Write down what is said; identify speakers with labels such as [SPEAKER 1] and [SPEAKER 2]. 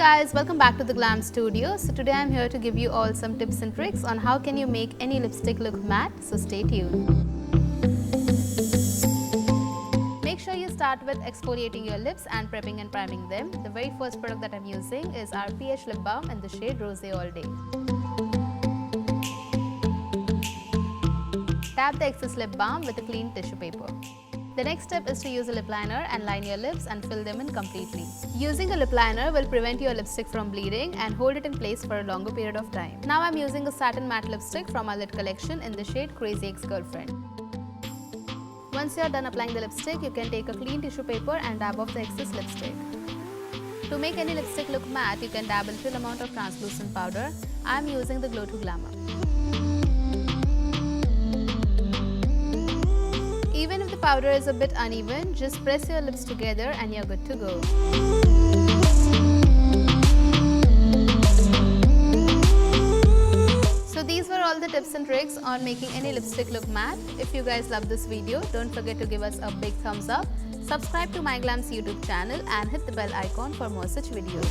[SPEAKER 1] guys, welcome back to the Glam Studio. So today I'm here to give you all some tips and tricks on how can you make any lipstick look matte, so stay tuned. Make sure you start with exfoliating your lips and prepping and priming them. The very first product that I'm using is our pH lip balm in the shade Rosé All Day. Tap the excess lip balm with a clean tissue paper. The next step is to use a lip liner and line your lips and fill them in completely. Using a lip liner will prevent your lipstick from bleeding and hold it in place for a longer period of time. Now I'm using a satin matte lipstick from our Lit collection in the shade Crazy Ex-Girlfriend. Once you are done applying the lipstick, you can take a clean tissue paper and dab off the excess lipstick. To make any lipstick look matte, you can dab a little amount of translucent powder. I'm using the Glow to Glamour. Even if the powder is a bit uneven, just press your lips together and you're good to go. So these were all the tips and tricks on making any lipstick look matte. If you guys love this video, don't forget to give us a big thumbs up, subscribe to MyGlamm's YouTube channel and hit the bell icon for more such videos.